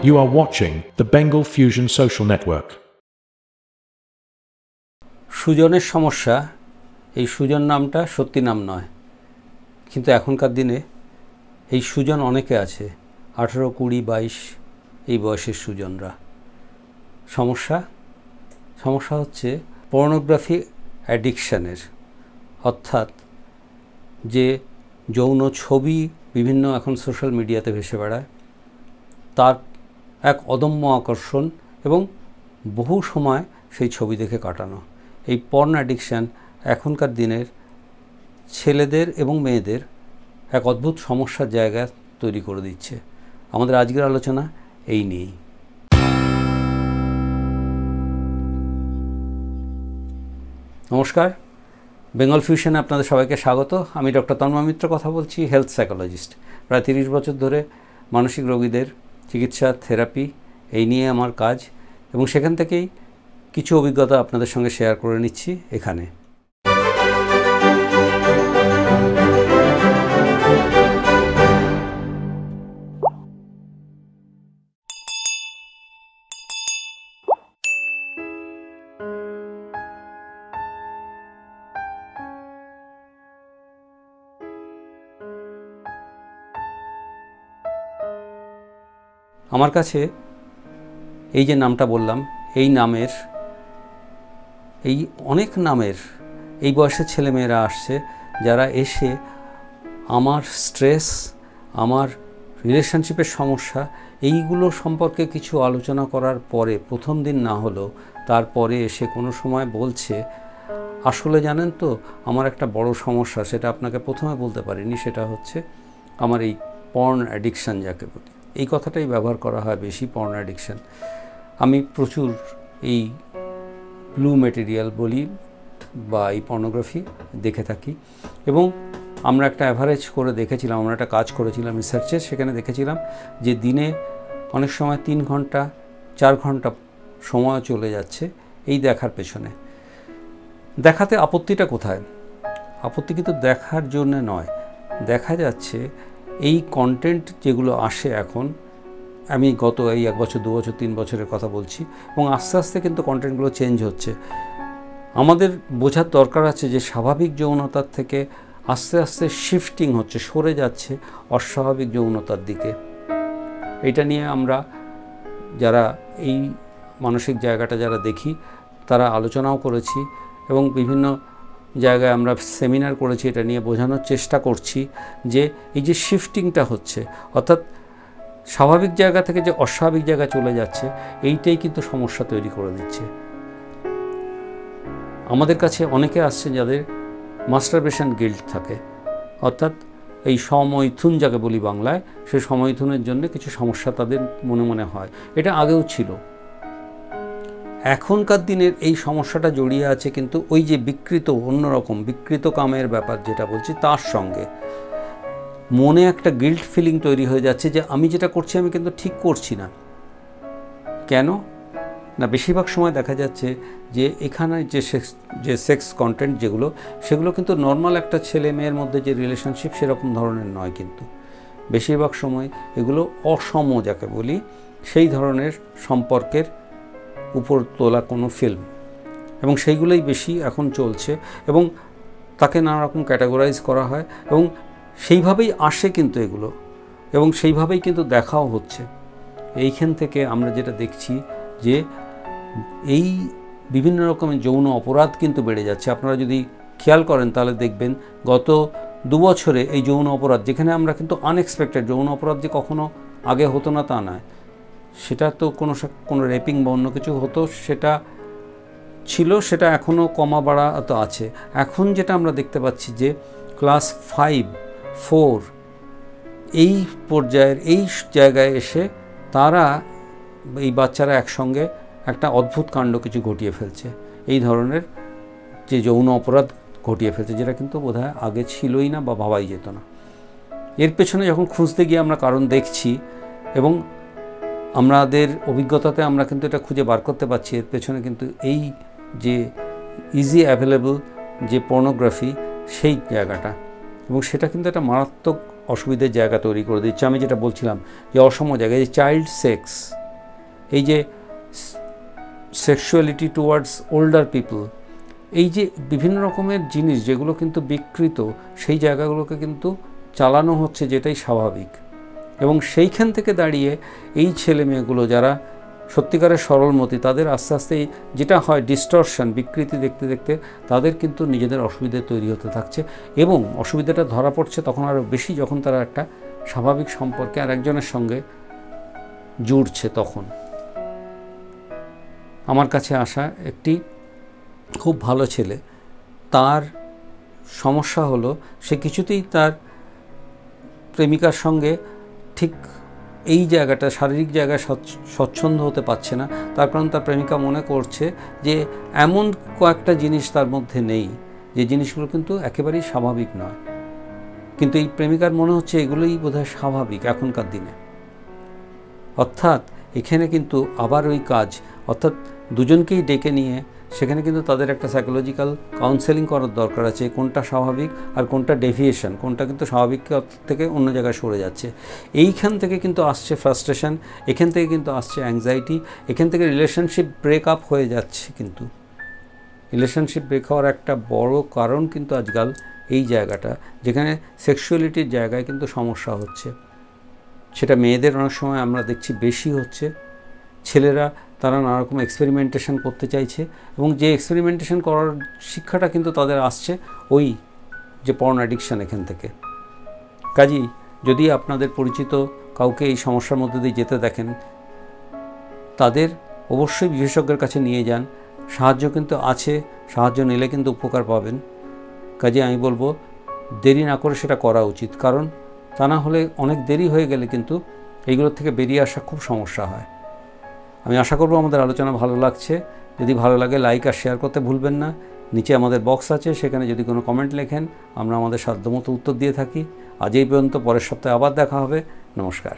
You are watching the Bengal Fusion Social Network. সুজনের সমস্যা, এই সুজন নামটা সত্যি নাম নয়, কিন্তু এখনকার দিনে এই সুজন অনেকে আছে, 18, 20, 22 এই বয়সের সুজনরা। সমস্যা হচ্ছে পর্নোগ্রাফি অ্যাডিকশানের, অর্থাৎ যে যৌন ছবি বিভিন্ন এখন সোশ্যাল মিডিয়াতে ভেসে বেড়ায়, তার এক অদম্য আকর্ষণ এবং বহু সময় সেই ছবি দেখে কাটানো। এই পর্ন অ্যাডিকশান এখনকার দিনের ছেলেদের এবং মেয়েদের এক অদ্ভুত সমস্যার জায়গা তৈরি করে দিচ্ছে। আমাদের আজকের আলোচনা এই নিয়েই। নমস্কার, বেঙ্গল ফিউশনে আপনাদের সবাইকে স্বাগত। আমি ডক্টর তন্ময় মিত্র কথা বলছি, হেলথ সাইকোলজিস্ট। প্রায় 30 বছর ধরে মানসিক রোগীদের চিকিৎসা, থেরাপি এই নিয়ে আমার কাজ, এবং সেখান থেকেই কিছু অভিজ্ঞতা আপনাদের সঙ্গে শেয়ার করে নিচ্ছি এখানে। আমার কাছে এই যে নামটা বললাম, এই নামের, এই অনেক নামের এই বয়সের ছেলেমেয়েরা আসছে, যারা এসে আমার স্ট্রেস, আমার রিলেশনশিপের সমস্যা এইগুলো সম্পর্কে কিছু আলোচনা করার পরে, প্রথম দিন না হলেও তারপরে এসে কোনো সময় বলছে, আসলে জানেন তো আমার একটা বড় সমস্যা, সেটা আপনাকে প্রথমে বলতে পারিনি, সেটা হচ্ছে আমার এই পর্ন অ্যাডিকশান যাকে বলি। এই কথাটাই ব্যবহার করা হয় বেশি, পর্ন অ্যাডিকশান। আমি প্রচুর এই ব্লু মেটেরিয়াল বলি বা এই পর্নোগ্রাফি দেখে থাকি, এবং আমরা একটা অ্যাভারেজ করে দেখেছিলাম, আমরা একটা কাজ করেছিলাম রিসার্চে, সেখানে দেখেছিলাম যে দিনে অনেক সময় 3 ঘন্টা 4 ঘন্টা সময় চলে যাচ্ছে এই দেখার পেছনে। দেখাতে আপত্তিটা কোথায়? আপত্তি কিন্তু দেখার জন্য নয়, দেখা যাচ্ছে এই কন্টেন্ট যেগুলো আসে এখন, আমি গত এই 1 বছর 2 বছর 3 বছরের কথা বলছি, এবং আস্তে আস্তে কিন্তু কন্টেন্টগুলো চেঞ্জ হচ্ছে। আমাদের বোঝার দরকার আছে যে স্বাভাবিক যৌনতার থেকে আস্তে আস্তে শিফটিং হচ্ছে, সরে যাচ্ছে অস্বাভাবিক যৌনতার দিকে। এটা নিয়ে আমরা যারা এই মানসিক জায়গাটা যারা দেখি, তারা আলোচনাও করেছি, এবং বিভিন্ন জায়গায় আমরা সেমিনার করেছি, এটা নিয়ে বোঝানোর চেষ্টা করছি যে এই যে শিফটিংটা হচ্ছে, অর্থাৎ স্বাভাবিক জায়গা থেকে যে অস্বাভাবিক জায়গা চলে যাচ্ছে, এইটাই কিন্তু সমস্যা তৈরি করে দিচ্ছে। আমাদের কাছে অনেকে আসছে যাদের মাস্টারবেশন গিল্ট থাকে, অর্থাৎ এই সমৈথুন যাকে বলি বাংলায়, সেই সমৈথুনের জন্য কিছু সমস্যা তাদের মনে মনে হয়। এটা আগেও ছিল। এখনকার দিনের এই সমস্যাটা জড়িয়ে আছে কিন্তু ওই যে বিকৃত, অন্যরকম বিকৃত কামের ব্যাপার যেটা বলছি, তার সঙ্গে মনে একটা গিল্ট ফিলিং তৈরি হয়ে যাচ্ছে যে আমি যেটা করছি আমি কিন্তু ঠিক করছি না। কেন না, বেশিরভাগ সময় দেখা যাচ্ছে যে এখানে যে সেক্স কন্টেন্ট যেগুলো, সেগুলো কিন্তু নর্মাল একটা ছেলে মেয়ের মধ্যে যে রিলেশনশিপ সেরকম ধরনের নয়, কিন্তু বেশিরভাগ সময় এগুলো অসম যাকে বলি, সেই ধরনের সম্পর্কের উপর তোলা কোনো ফিল্ম, এবং সেইগুলোই বেশি এখন চলছে, এবং তাকে নানা রকম ক্যাটাগরাইজ করা হয়, এবং সেইভাবেই আসে কিন্তু এগুলো, এবং সেইভাবেই কিন্তু দেখাও হচ্ছে। এইখান থেকে আমরা যেটা দেখছি যে এই বিভিন্ন রকমের যৌন অপরাধ কিন্তু বেড়ে যাচ্ছে। আপনারা যদি খেয়াল করেন তাহলে দেখবেন গত 2 বছরে এই যৌন অপরাধ, যেখানে আমরা কিন্তু আনএক্সপেক্টেড, যৌন অপরাধ যে কখনো আগে হতো না তা নয়, সেটা তো কোনো রেপিং বা অন্য কিছু হতো, সেটা ছিল, সেটা এখনও কমা বাড়া তো আছে। এখন যেটা আমরা দেখতে পাচ্ছি যে ক্লাস 5, 4 এই পর্যায়ের এই জায়গায় এসে তারা, এই বাচ্চারা একসঙ্গে একটা অদ্ভুত কাণ্ড কিছু ঘটিয়ে ফেলছে, এই ধরনের যে যৌন অপরাধ ঘটিয়ে ফেলছে, যেটা কিন্তু বোধহয় আগে ছিলই না বা ভাবাই যেত না। এর পেছনে যখন খুঁজতে গিয়ে আমরা কারণ দেখছি, এবং আমাদের অভিজ্ঞতাতে আমরা কিন্তু এটা খুঁজে বার করতে পারছি, এর পেছনে কিন্তু এই যে ইজি অ্যাভেলেবল যে পর্নোগ্রাফি, সেই জায়গাটা, এবং সেটা কিন্তু একটা মারাত্মক অসুবিধার জায়গা তৈরি করে দিচ্ছে। আমি যেটা বলছিলাম যে অসম জায়গায় যে চাইল্ড সেক্স, এই যে সেক্সুয়ালিটি টুয়ার্ডস ওল্ডার পিপল, এই যে বিভিন্ন রকমের জিনিস যেগুলো কিন্তু বিকৃত, সেই জায়গাগুলোকে কিন্তু চালানো হচ্ছে, যেটাই স্বাভাবিক। এবং সেইখান থেকে দাঁড়িয়ে এই ছেলে মেয়েগুলো যারা সত্যিকারের সরলমতি, তাদের আস্তে আস্তে যেটা হয় ডিস্টরশন, বিকৃতি দেখতে দেখতে তাদের কিন্তু নিজেদের অসুবিধা তৈরি হতে থাকছে। এবং অসুবিধাটা ধরা পড়ছে তখন আরও বেশি, যখন তারা একটা স্বাভাবিক সম্পর্কে আর একজনের সঙ্গে জুড়ছে। তখন আমার কাছে আসা একটি খুব ভালো ছেলে, তার সমস্যা হলো সে কিছুতেই তার প্রেমিকার সঙ্গে ঠিক এই জায়গাটা, শারীরিক জায়গায় স্বচ্ছন্দ হতে পারছে না। তার কারণ তার প্রেমিকা মনে করছে যে এমন কয়েকটা জিনিস তার মধ্যে নেই, যে জিনিসগুলো কিন্তু একেবারেই স্বাভাবিক নয়। কিন্তু এই প্রেমিকার মনে হচ্ছে এগুলোই বোধহয় স্বাভাবিক এখনকার দিনে। অর্থাৎ এখানে কিন্তু আবার ওই কাজ, অর্থাৎ দুজনকেই ডেকে নিয়ে সেখানে কিন্তু তাদের একটা সাইকোলজিক্যাল কাউন্সেলিং করার দরকার আছে, কোনটা স্বাভাবিক আর কোনটা ডেভিয়েশন, কোনটা কিন্তু স্বাভাবিক থেকে অন্য জায়গায় সরে যাচ্ছে। এইখান থেকে কিন্তু আসছে ফ্রাস্ট্রেশন, এখান থেকে কিন্তু আসছে অ্যাংজাইটি, এখান থেকে রিলেশনশিপ ব্রেক আপ হয়ে যাচ্ছে। কিন্তু রিলেশনশিপ ব্রেক হওয়ার একটা বড় কারণ কিন্তু আজকাল এই জায়গাটা, যেখানে সেক্সুয়ালিটির জায়গায় কিন্তু সমস্যা হচ্ছে। সেটা মেয়েদের অনেক সময় আমরা দেখছি বেশি হচ্ছে। ছেলেরা তারা নানারকম এক্সপেরিমেন্টেশন করতে চাইছে, এবং যে এক্সপেরিমেন্টেশন করার শিক্ষাটা কিন্তু তাদের আসছে ওই যে পর্ন অ্যাডিকশান, এখান থেকে। কাজেই যদি আপনাদের পরিচিত কাউকে এই সমস্যার মধ্যে দিয়ে যেতে দেখেন, তাদের অবশ্যই বিশেষজ্ঞের কাছে নিয়ে যান। সাহায্য কিন্তু আছে, সাহায্য নিলে কিন্তু উপকার পাবেন। কাজে আমি বলবো দেরি না করে সেটা করা উচিত, কারণ তা না হলে অনেক দেরি হয়ে গেলে কিন্তু এইগুলোর থেকে বেরিয়ে আসা খুব সমস্যা হয়। আমি আশা করব আমাদের আলোচনা ভালো লাগছে। যদি ভালো লাগে লাইক আর শেয়ার করতে ভুলবেন না। নিচে আমাদের বক্স আছে, সেখানে যদি কোনো কমেন্ট লেখেন আমরা আমাদের সাধ্যমতো উত্তর দিয়ে থাকি। আজ এই পর্যন্ত, পরের সপ্তাহে আবার দেখা হবে। নমস্কার।